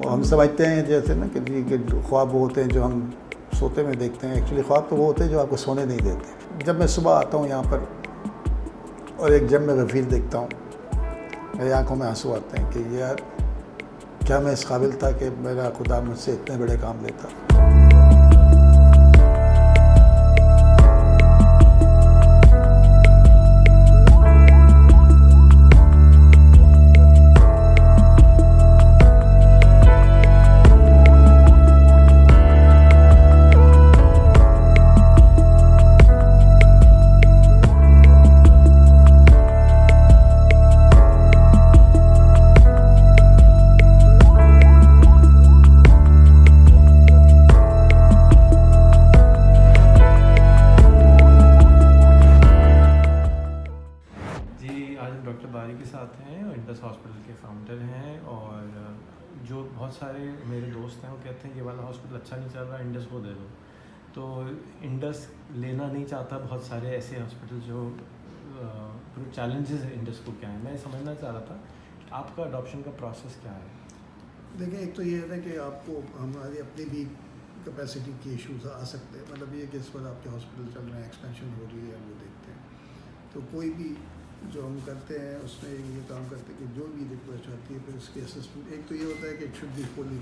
ہم سمجھتے ہیں جیسے نا کہ جی کہ خواب وہ ہوتے ہیں جو ہم سوتے میں دیکھتے ہیں، ایکچولی خواب تو وہ ہوتے ہیں جو آپ کو سونے نہیں دیتے. جب میں صبح آتا ہوں یہاں پر اور ایک جب میں غفیر دیکھتا ہوں، میری آنکھوں میں آنسو آتے ہیں کہ یار کیا میں اس قابل تھا کہ میرا خدا مجھ سے اتنے بڑے کام لیتا. ڈاکٹر باری کے ساتھ ہیں، انڈس ہاسپٹل کے فاؤنڈر ہیں، اور جو بہت سارے میرے دوست ہیں وہ کہتے ہیں یہ والا ہاسپٹل اچھا نہیں چل رہا، انڈس کو دے دو. تو انڈس لینا نہیں چاہتا. بہت سارے ایسے ہاسپٹل جو چیلنجز ہیں انڈس کو کیا ہیں، میں سمجھنا چاہ رہا تھا آپ کا اڈاپشن کا پروسیس کیا ہے. دیکھیں، ایک تو یہ ہے کہ آپ کو ہماری اپنی بھی کیپیسٹی کے ایشوز آ سکتے ہیں. مطلب یہ کہ اس وقت آپ کے ہاسپٹل چل رہے ہیں، ایکسپینشن ہو رہی ہے، ہم وہ دیکھتے ہیں. تو کوئی بھی جو ہم کرتے ہیں اس میں یہ کام کرتے ہیں کہ جو بھی ریکویسٹ آتی ہے پھر اس کی اسسمنٹ، ایک تو یہ ہوتا ہے کہ it should be fully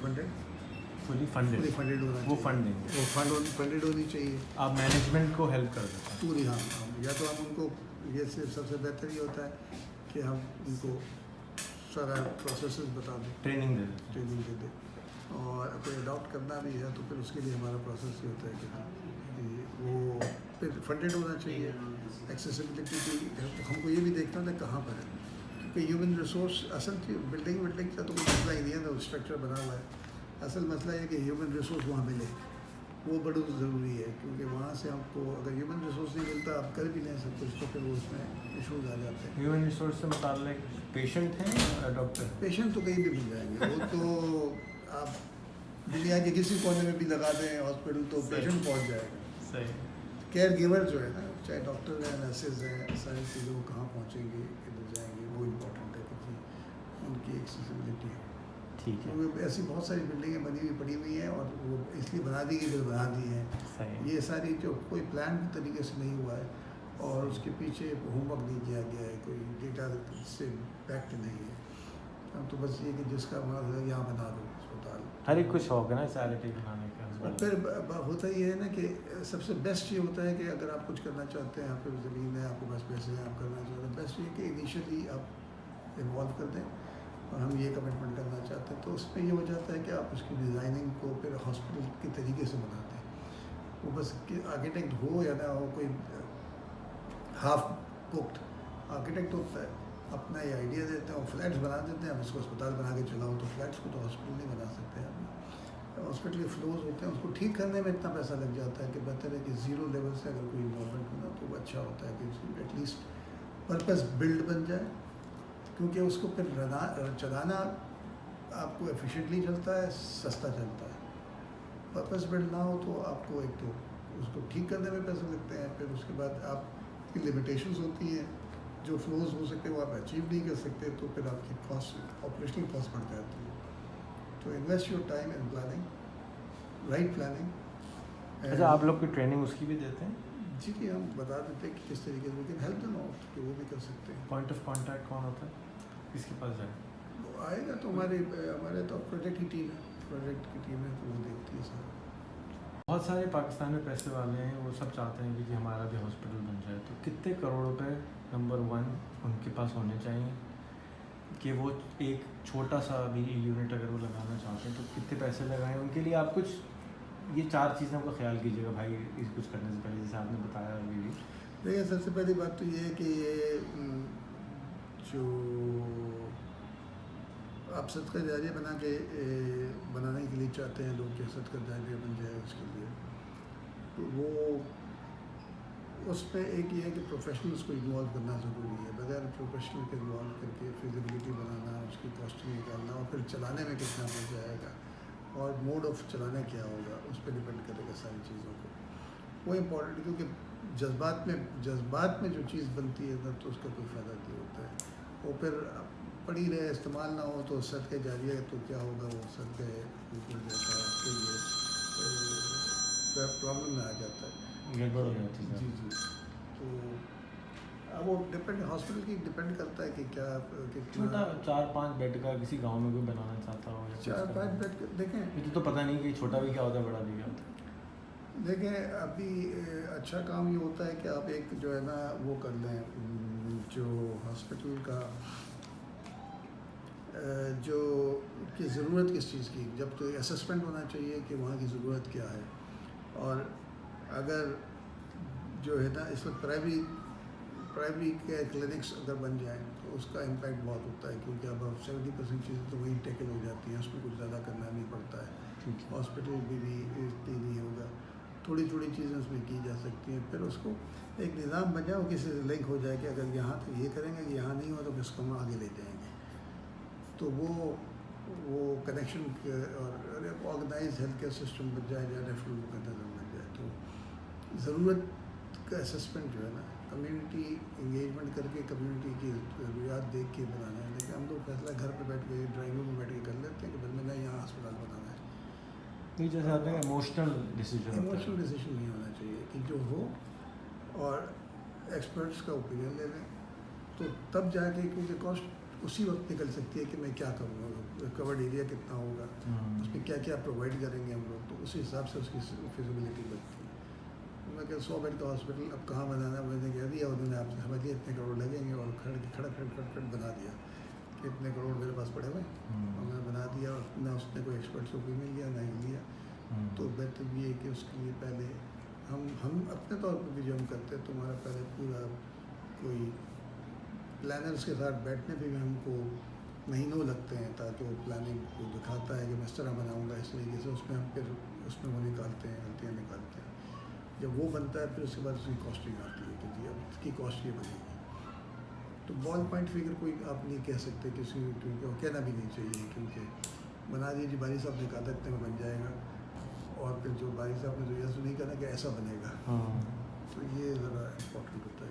funded ہونا وہ فنڈیڈ ہونی چاہیے. آپ مینجمنٹ کو ہیلپ کر دیتے ہیں پوری. ہاں، یا تو ہم ان کو یہ سب سے بہتر یہ ہوتا ہے کہ ہم ان کو سارا پروسیسز بتا دیں، ٹریننگ دے دیں. اور اگر اڈاپٹ کرنا بھی ہے تو پھر اس کے لیے ہمارا پروسیس یہ ہوتا ہے کہ وہ پھر فنڈیڈ ہونا چاہیے. ایکسیسیبلٹی کی ہم کو یہ بھی دیکھنا تھا کہاں پر ہے، کیونکہ ہیومن ریسورس اصل بلڈنگ کا تو کوئی مسئلہ ہی نہیں ہے نا، اسٹرکچر بنا ہوا ہے. اصل مسئلہ یہ کہ ہیومن ریسورس وہاں ملے، وہ بڑا ضروری ہے. کیونکہ وہاں سے ہم کو اگر ہیومن ریسورس نہیں ملتا، آپ کر بھی نہیں سب کچھ، تو پھر وہ اس میں ایشوز آ جاتے ہیں. ہیومن ریسورس سے متعلق پیشنٹ ہیں ڈاکٹر؟ پیشنٹ تو کہیں بھی مل جائیں گے. وہ تو آپ دنیا کے کسی کونے میں بھی لگا دیں ہاسپٹل تو پیشنٹ پہنچ جائے گا. صحیح. کیئر گیور جو ہے نا، چاہے ڈاکٹر ہیں، نرسز ہیں، ساری چیزیں وہ کہاں پہنچیں گے، کدھر جائیں گے، وہ امپورٹنٹ ہے کہ ان کی ایکسیسیبلٹی ہے. ٹھیک ہے. ایسی بہت ساری بلڈنگیں بنی ہوئی پڑی ہوئی ہیں اور وہ اس لیے بنا دی گئی جو بنا دی ہیں. یہ ساری جو کوئی پلان طریقے سے نہیں ہوا ہے اور اس کے پیچھے ہوم ورک نہیں کیا گیا ہے، کوئی ڈیٹا سے بیکڈ نہیں ہے. اب تو بس یہ کہ جس کا یہاں بنا دو اسپتال، ہر ایک کو شوق ہے نا چیریٹی بنانے کا. اور پھر ہوتا یہ ہے نا کہ سب سے بیسٹ یہ ہوتا ہے کہ اگر آپ کچھ کرنا چاہتے ہیں، آپ کے زمین ہے، آپ کے پاس پیسے ہیں، آپ کرنا چاہتے ہیں، بیسٹ یہ کہ انیشلی آپ انوالو کر دیں. اور ہم یہ کمٹمنٹ کرنا چاہتے ہیں تو اس میں یہ ہو جاتا ہے کہ آپ اس کی ڈیزائننگ کو پھر ہاسپٹل کے طریقے سے بناتے ہیں. وہ بس کہ آرکیٹیکٹ ہو یا نہ ہو، کوئی ہاف کوکڈ آرکیٹیکٹ ہوتا ہے، اپنا یہ آئیڈیا دیتے ہیں، وہ فلیٹس بنا دیتے ہیں. اب اس کو اسپتال بنا کے چلاؤ تو فلیٹس کو تو ہاسپٹل نہیں بنا سکتے ہیں. ہاسپٹل کے فلوز ہوتے ہیں، اس کو ٹھیک کرنے میں اتنا پیسہ لگ جاتا ہے کہ بہتر ہے کہ زیرو لیول سے اگر کوئی انوالومنٹ ہونا تو وہ اچھا ہوتا ہے کہ ایٹ لیسٹ پرپز بلڈ بن جائے. کیونکہ اس کو پھر چلانا آپ کو ایفیشینٹلی چلتا ہے، سستا چلتا ہے. پرپز بلڈ نہ ہو تو آپ کو ایک تو اس کو ٹھیک کرنے میں پیسے لگتے ہیں، پھر اس کے بعد آپ کی لمیٹیشنز ہوتی ہیں، جو فلوز ہو سکتے ہیں وہ آپ اچیو نہیں کر سکتے، تو پھر آپ کی کاسٹ، آپریشنل کاسٹ بڑھ جاتی ہے. تو invest your time in planning, right planning. اچھا، آپ لوگ کی ٹریننگ اس کی بھی دیتے ہیں؟ جی کہ ہم بتا دیتے ہیں کہ کس طریقے سے لیکن ہیلپ دم آؤٹ کہ وہ بھی کر سکتے ہیں. پوائنٹ آف کانٹیکٹ کون ہوتا ہے، کس کے پاس جائے؟ وہ آئے گا تو ہمارے تو پروجیکٹ کی ٹیم ہے، پروجیکٹ کی ٹیم ہے تو وہ دیکھتی ہے سارا. بہت سارے پاکستان میں پیسے والے ہیں، وہ سب چاہتے ہیں کہ ہمارا بھی ہاسپٹل بن جائے. تو کتنے کروڑ روپے نمبر 1 ان کے پاس ہونے چاہیے کہ وہ ایک چھوٹا سا بھی یونٹ اگر وہ لگانا چاہتے ہیں تو کتنے پیسے لگائیں ان کے لیے؟ آپ کچھ یہ 4 چیزوں کا خیال کیجیے گا بھائی اس کچھ کرنے سے پہلے، جیسے آپ نے بتایا ابھی بھی. دیکھیے، سب سے پہلی بات تو یہ ہے کہ یہ جو آپ صدقہ جاریہ بنانے کے لیے چاہتے ہیں لوگ کہ صدقہ جاریہ بن جائے، اس کے لیے تو وہ اس پہ ایک یہ ہے کہ پروفیشنلس کو انوالو کرنا ضروری ہے. بغیر پروفیشنل کے انوالو کر کے فیزیبلٹی بنانا، اس کی کاسٹنگ نکالنا اور پھر چلانے میں کتنا پڑ جائے گا اور موڈ آف چلانا کیا ہوگا، اس پہ ڈپینڈ کرے گا ساری چیزوں کو. وہ امپورٹنٹ، کیونکہ جذبات میں جو چیز بنتی ہے نا تو اس کا کوئی فائدہ نہیں ہوتا ہے. وہ پھر پڑی رہے استعمال نہ ہو تو صدقہ جاریہ تو کیا ہوگا, وہ صدقہ نکل جاتا ہے آپ کے لیے, پرابلم میں آ جاتا ہے. گڑبڑ ہو جاتی ہے. جی جی. تو اب وہ ڈپینڈ ہاسپٹل کی ڈپینڈ کرتا ہے کہ کیا چھوٹا 4-5 بیڈ کا کسی گاؤں میں کوئی بنانا چاہتا ہو, 4-5 بیڈ دیکھیں. مجھے تو پتہ نہیں کہ چھوٹا بھی کیا ہوتا ہے بڑا بھی کیا ہوتا ہے. دیکھیں ابھی اچھا کام یہ ہوتا ہے کہ آپ ایک جو ہے نا وہ کر لیں, جو ہاسپٹل کا جو کی ضرورت کس چیز کی, جب تو اسسمنٹ ہونا چاہیے کہ وہاں کی ضرورت کیا ہے. اور اگر جو ہے نا اس وقت پرائمری کے کلینکس اگر بن جائیں تو اس کا امپیکٹ بہت ہوتا ہے, کیونکہ اب 70% چیزیں تو وہیں ٹیکل ہو جاتی ہیں, اس میں کچھ زیادہ کرنا نہیں پڑتا ہے. ہاسپٹل بھی اتنی نہیں ہوگا, تھوڑی چیزیں اس میں کی جا سکتی ہیں. پھر اس کو ایک نظام بن جائے, کسی سے لنک ہو جائے کہ اگر یہاں تو یہ کریں گے کہ یہاں نہیں ہوا تو پھر اس کو ہم آگے لے جائیں گے. تو وہ کنیکشن اور آرگنائز ہیلتھ کیئر سسٹم بن جائے, یا ریفرل میکانزم بن جائے. تو ضرورت کا اسسمنٹ جو ہے نا کمیونٹی انگیجمنٹ کر کے کمیونٹی کی ضروریات دیکھ کے بنانا ہے. لیکن ہم لوگ فیصلہ گھر پہ بیٹھ کے ڈرائنگ روم میں بیٹھ کے کر لیتے ہیں کہ بس میں یہاں ہسپتال بنانا ہے. جیسے آتے ہیں ایموشنل ڈیسیجن نہیں ہونا چاہیے کہ جو ہو, اور ایکسپرٹس کا اوپینین لے لیں. تو تب جا کے, کیونکہ کاسٹ اسی وقت نکل سکتی ہے کہ میں کیا کروں گا, کورڈ ایریا کتنا ہوگا, اس میں کیا کیا پرووائڈ کریں گے ہم لوگ, تو اسی حساب سے اس کی فیزیبلٹی بنتی ہے. میں کہ 100 بیڈ کا ہاسپٹل اب کہاں بنانا, میں نے کہہ دیا, انہوں نے آپ سے سمجھ لیا اتنے کروڑ لگیں گے, اور کھڑ بنا دیا کہ اتنے کروڑ میرے پاس پڑے ہوئے, اور میں نے بنا دیا, اور نہ اس نے کوئی ایکسپرٹ اوپینین لیا نہ ہی لیا. تو بہتر یہ ہے کہ اس کے لیے پہلے ہم اپنے طور پہ بھی جو ہم کرتے ہیں تو ہمارا پہلے پورا کوئی پلانرس کے ساتھ بیٹھنے پہ بھی ہم کو مہینوں لگتے ہیں, تاکہ وہ پلاننگ کو دکھاتا ہے کہ میں اس طرح بناؤں گا, اس طریقے سے اس میں ہم پھر اس میں وہ نکالتے ہیں, غلطیاں نکالتے ہیں. جب وہ بنتا ہے پھر اس کے بعد اس کی کاسٹنگ آتی ہے کہ جی اب اس کی کاسٹ یہ بنے گی. تو بال پوائنٹ فگر کوئی آپ نہیں کہہ سکتے کسی, کیونکہ کہنا بھی نہیں چاہیے, کیونکہ بنا دیجیے باری صاحب نے کہا تھا اتنے میں بن جائے گا, اور پھر جو باری صاحب نے جو ایسا نہیں کرنا کہ ایسا بنے گا. تو یہ ذرا امپورٹنٹ ہوتا ہے.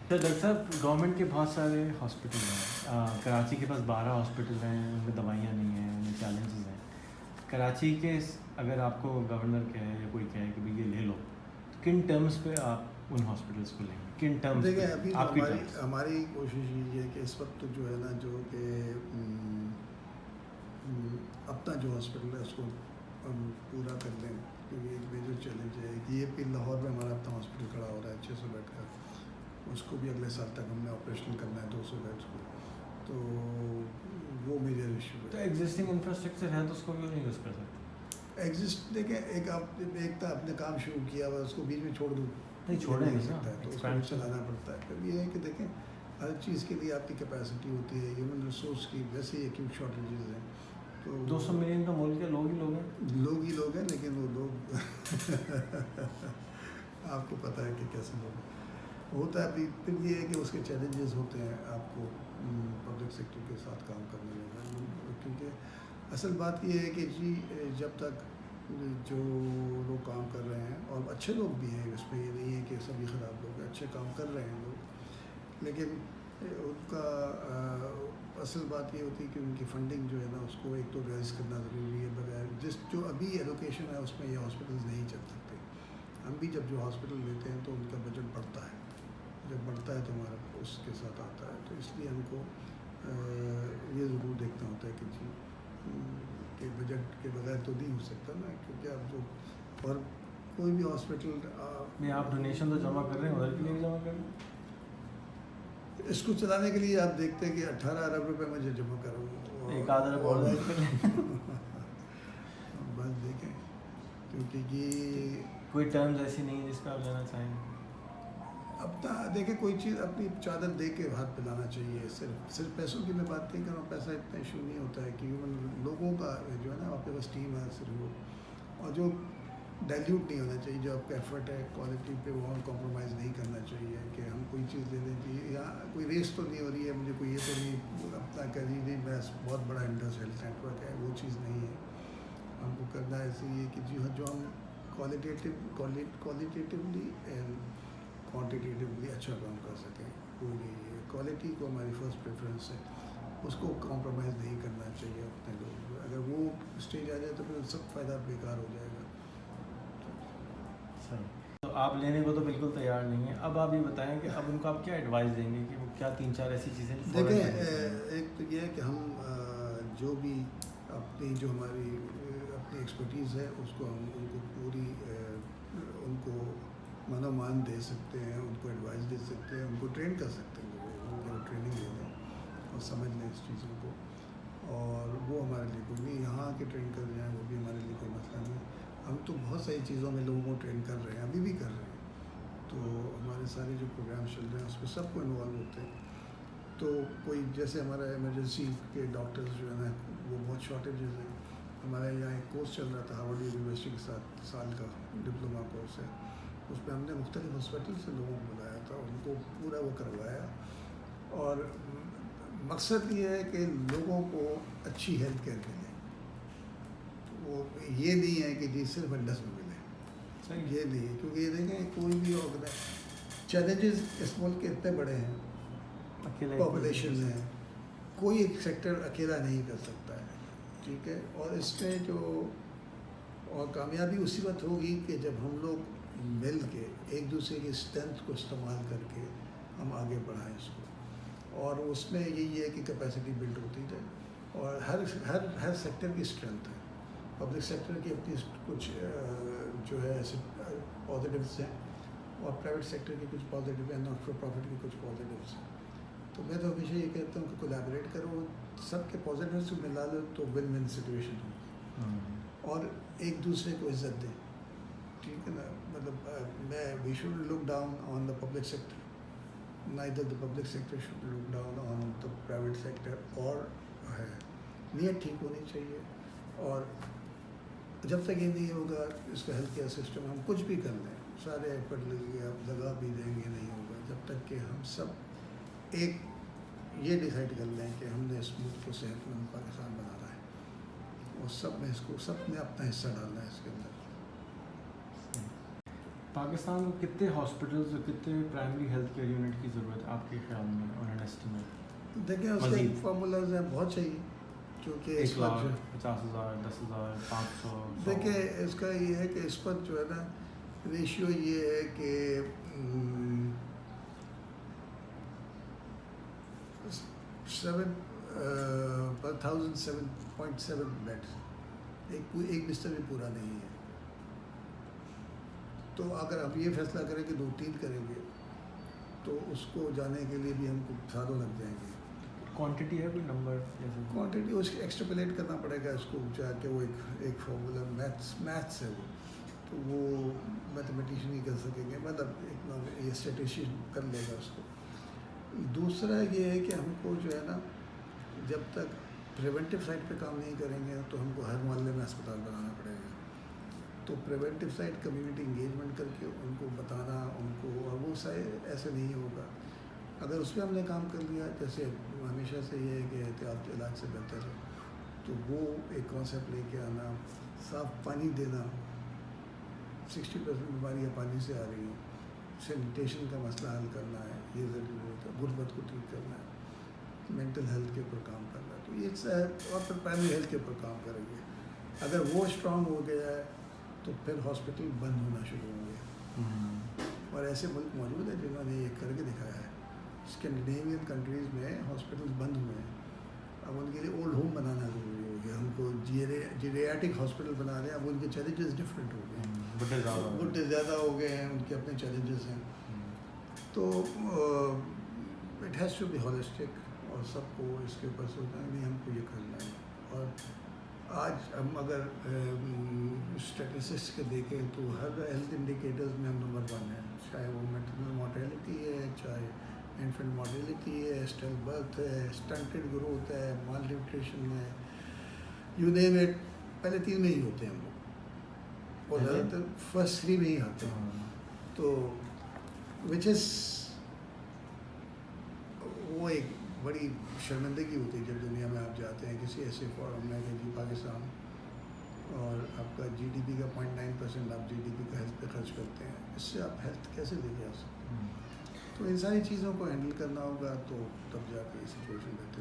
تو ڈاکٹر صاحب گورنمنٹ کے بہت سارے ہاسپٹل ہیں, کراچی کے پاس 12 ہاسپٹل ہیں, ان میں دوائیاں نہیں ہیں, ان میں چیلنجز ہیں. کراچی کے اگر آپ کو گورنر کہے یا کوئی کہے کہ بھائی یہ لے لو, تو کن ٹرمز پہ آپ ان ہاسپٹلس کو لیں گے, کن ٹرمز؟ دیکھیں ابھی ہماری کوشش یہ ہے کہ اس وقت جو ہے نا جو کہ اپنا جو ہاسپٹل ہے اس کو ہم پورا کر لیں, کیونکہ ایک میجر چیلنج ہے کہ یہ پھر لاہور میں ہمارا اپنا ہاسپٹل کھڑا ہو رہا ہے 600 بیڈ کا, اس کو بھی اگلے سال تک ہم نے آپریشن کرنا ہے 200 بیڈس کو. تو وہ میجر ایشو ہے. تو ایگزسٹنگ انفراسٹرکچر ہے تو اس کو کیوں نہیں یوز کر سکتے؟ دیکھیں ایک تھا آپ نے کام شروع کیا ہوا, اس کو بیچ میں چھوڑ دوں نہیں, چھوڑیں نہیں سکتا ہے, تو اس کو چلانا پڑتا ہے. پھر یہ ہے کہ دیکھیں ہر چیز کے لیے آپ کی کیپیسٹی ہوتی ہے, ہیومن ریسورس کی ویسے ہی ایکیوٹ شارٹیجز ہیں. تو 200 ملین کا ملک ہے, لوگ ہیں, لیکن وہ لوگ آپ کو پتہ ہے کہ کیسے لوگ ہوتا ہے. پھر یہ ہے کہ اس کے چیلنجز ہوتے ہیں آپ کو پبلک سیکٹر کے ساتھ کام کرنے میں, کیونکہ اصل بات یہ ہے کہ جی جب تک جو لوگ کام کر رہے ہیں, اور اچھے لوگ بھی ہیں, اس میں یہ نہیں ہے کہ سبھی خراب لوگ ہیں, اچھے کام کر رہے ہیں لوگ, لیکن ان کا اصل بات یہ ہوتی ہے کہ ان کی فنڈنگ جو ہے نا اس کو ایک تو ریائز کرنا ضروری ہے. بغیر جو ابھی ایلوکیشن ہے اس میں یہ ہاسپٹلز نہیں چل سکتے. ہم بھی جب جو ہاسپٹل لیتے ہیں تو ان کا بجٹ بڑھتا ہے, جب بڑھتا ہے تو ہمارا اس کے ساتھ آتا ہے. تو اس لیے ہم کو یہ ضرور دیکھنا ہوتا ہے کہ جی کہ بجٹ کے بغیر تو نہیں ہو سکتا نا, کیونکہ اب جو اور کوئی بھی ہاسپٹل نہیں, آپ ڈونیشن تو جمع کر رہے ہیں, ادھر کے لیے بھی جمع کر رہے ہیں. اس کو چلانے کے لیے آپ دیکھتے ہیں کہ 18 ارب روپے مجھے جمع کروں, 1 آدھ ارب اور بس دیکھیں, کیونکہ یہ کوئی ٹرمز ایسی نہیں ہے جس پہ آپ لینا چاہیں گے. اپنا دیکھیں کوئی چیز اپنی چادر دے کے ہاتھ پہ لانا چاہیے. صرف پیسوں کی میں بات نہیں کر رہا ہوں, پیسہ اتنا ایشو نہیں ہوتا ہے, کہ لوگوں کا جو ہے نا آپ کے پاس ٹیم ہے صرف وہ, اور جو ڈائلیوٹ نہیں ہونا چاہیے, جو آپ کا ایفرٹ ہے کوالٹی پہ وہ کمپرومائز نہیں کرنا چاہیے کہ ہم کوئی چیز لے لیں کہ یا کوئی ریس تو نہیں ہو رہی ہے, مجھے کوئی یہ تو نہیں اپنا کہہ دیجیے بس بہت بڑا انڈس ہیلتھ نیٹ ورک ہے, وہ چیز نہیں ہے. ہم کو کرنا ایسے ہی ہے کہ جو ہم کوالٹیٹیولی اینڈ کوانٹیٹیولی اچھا کام کر سکیں. کوئی نہیں ہے, کوالٹی کو ہماری فرسٹ پریفرنس ہے, اس کو کمپرومائز نہیں کرنا چاہیے اپنے لوگوں کو. اگر وہ اسٹیج آ جائے تو پھر سب فائدہ بیکار ہو جائے گا. صحیح. تو آپ لینے کو تو بالکل تیار نہیں ہیں. اب آپ یہ بتائیں کہ اب ان کو آپ کیا ایڈوائس دیں گے کہ وہ کیا 3-4 ایسی چیزیں دیکھیں ایک تو یہ ہے کہ ہم جو بھی اپنی جو ہماری اپنی ایکسپرٹیز ہے اس کو ہم ان کو پوری ان کو من و مان دے سکتے ہیں, ان کو ایڈوائس دے سکتے ہیں, ان کو ٹرین کر سکتے ہیں, ان کو ٹریننگ دے دیں اور سمجھ لیں اس چیزوں کو. اور وہ ہمارے لیے کوئی نہیں, یہاں کے ٹرین کر رہے ہیں وہ بھی ہمارے لیے کوئی مسئلہ نہیں. ہم تو بہت ساری چیزوں میں لوگوں کو ٹرین کر رہے ہیں, ابھی بھی کر رہے ہیں. تو ہمارے سارے جو پروگرام چل رہے ہیں اس میں سب کو انوالو ہوتے ہیں. تو کوئی جیسے ہمارا ایمرجنسی کے ڈاکٹرز جو ہیں نا وہ بہت شارٹیجز ہیں. ہمارے یہاں ایک کورس چل رہا تھا ہارورڈ یونیورسٹی کے ساتھ, سال کا ڈپلوما کورس ہے. اس میں ہم نے مختلف ہاسپٹل سے لوگوں کو بلایا تھا, ان کو پورا وہ کروایا. اور مقصد یہ ہے کہ لوگوں کو اچھی ہیلتھ کیئر ملے. وہ یہ نہیں ہے کہ جی صرف انڈس میں ملے, یہ نہیں ہے. کیونکہ یہ دیکھیں کوئی بھی چیلنجز اس ملک کے اتنے بڑے ہیں, پاپولیشن ہے, کوئی ایک سیکٹر اکیلا نہیں کر سکتا ہے. ٹھیک ہے, اور اس میں جو اور کامیابی اسی وقت ہوگی کہ جب ہم لوگ مل کے ایک دوسرے کی اسٹرینتھ کو استعمال کر کے ہم آگے بڑھائیں اس کو. اور اس میں یہی ہے کہ کیپیسٹی بلڈ ہوتی جائے. اور ہر سیکٹر کی اسٹرینتھ ہے. پبلک سیکٹر کی اپنی کچھ جو ہے ایسے پازیٹیوز ہیں, اور پرائیویٹ سیکٹر کی کچھ پازیٹیو ہیں, ناٹ فار پروفٹ کی کچھ پازیٹیوز ہیں. تو میں تو ہمیشہ یہ کہتا ہوں کہ کولیبریٹ کرو, سب کے پازیٹیوز کو ملا لو تو ون ون سچویشن ہوگی. اور ایک دوسرے کو عزت دیں. ٹھیک ہے نا, مطلب میں we should look down on the public sector, neither the public sector should look down on the private sector. اور ہے نیت ٹھیک ہونی چاہیے. اور جب تک یہ نہیں ہوگا اس کا ہیلتھ کیئر سسٹم, ہم کچھ بھی کر لیں, سارے ایفرٹ لگے آپ لگا بھی دیں گے, نہیں ہوگا جب تک کہ ہم سب ایک یہ ڈیسائیڈ کر لیں کہ ہم نے اس ملک کو صحت مند پاکستان بنانا ہے, اور سب میں اس کو سب نے اپنا حصہ ڈالنا ہے اس کے اندر. پاکستان کو کتنے ہاسپٹلز اور کتنے پرائمری ہیلتھ کیئر یونٹ کی ضرورت ہے آپ کے خیال میں اور این ایسٹیمیٹ؟ دیکھیں اس کے فارمولاز ہیں بہت چاہیے, کیونکہ 1,50,000 10,000 500. دیکھیں اس کا یہ ہے کہ اس پر جو ہے نا ریشیو یہ ہے کہ 7.7 بیڈ, ایک بستر بھی پورا نہیں ہے. تو اگر آپ یہ فیصلہ کریں کہ 2-3 کریں گے تو اس کو جانے کے لیے بھی ہم کو سالوں لگ جائیں گے. کوانٹٹی ہے کوئی نمبر؟ کوانٹٹی اس کو ایکسٹرپولیٹ کرنا پڑے گا, اس کو چاہ کے وہ ایک فارمولا میتھس ہے, وہ تو وہ میتھمیٹیشین نہیں کر سکیں گے, مطلب یہ اسٹیٹسٹیشین کر لے گا اس کو. دوسرا یہ ہے کہ ہم کو جو ہے نا جب تک پریونٹیو سائڈ پہ کام نہیں کریں گے تو ہم کو ہر محلے میں اسپتال بنانا پڑے گا. تو پریونٹیو سائڈ کمیونٹی انگیجمنٹ کر کے ان کو بتانا, ان کو, اور وہ ایسے نہیں ہوگا. اگر اس پہ ہم نے کام کر لیا, جیسے ہمیشہ سے یہ ہے کہ احتیاط علاج سے بہتر ہے, تو وہ ایک کانسیپٹ لے کے آنا, صاف پانی دینا, 60% بیماریاں پانی سے آ رہی ہیں, سینیٹیشن کا مسئلہ حل کرنا ہے, یہ ضرورت ہے, غربت کو ٹھیک کرنا ہے, مینٹل ہیلتھ کے اوپر کام کرنا ہے. تو یہ اور پھر پرائمری ہیلتھ کے اوپر کام کریں گے. اگر وہ اسٹرانگ ہو گیا ہے تو پھر ہاسپٹل بند ہونا شروع ہوں گے. اور ایسے ملک موجود ہیں جنہوں نے یہ کر کے دکھایا ہے. اسکینڈینیوین کنٹریز میں ہاسپٹل بند ہوئے ہیں. اب ان کے لیے اولڈ ہوم بنانا ضروری ہو گیا. ہم کو جیریاٹک ہاسپٹل بنا رہے ہیں. اب ان کے چیلنجز ڈفرینٹ ہو گئے ہیں, بڈھے زیادہ ہو گئے ہیں, ان کے اپنے چیلنجز ہیں. تو it has to be holistic, اور سب کو اس کے اوپر سوچنا نہیں ہم کو یہ کرنا ہے. اور آج ہم اگر اسٹیٹسٹکس کے دیکھیں تو ہر ہیلتھ انڈیکیٹرز میں ہم نمبر 1 ہیں, چاہے وہ میٹرنل مورٹیلٹی ہے, چاہے انفنٹ مورٹیلٹی ہے, اسٹل برتھ ہے, اسٹنٹڈ گروتھ ہے, مال نیوٹریشن ہے, یو نیم اٹ. پہلے 3 میں ہی ہوتے ہیں ہم لوگ, اور زیادہ تر فرسٹ 3 میں ہی آتے ہیں. تو وچ از وہ ایک بڑی شرمندگی ہوتی ہے جب دنیا میں آپ جاتے ہیں کسی ایسے فورم میں کہ جی پاکستان, اور آپ کا جی ڈی پی کا 0.9% آپ جی ڈی پی کا ہیلتھ پہ خرچ کرتے ہیں. اس سے آپ ہیلتھ کیسے لے کے آ سکتے ہیں؟ تو ان ساری چیزوں کو ہینڈل کرنا ہوگا, تو تب جا کے یہ سچویشن بہتر.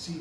C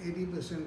80%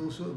200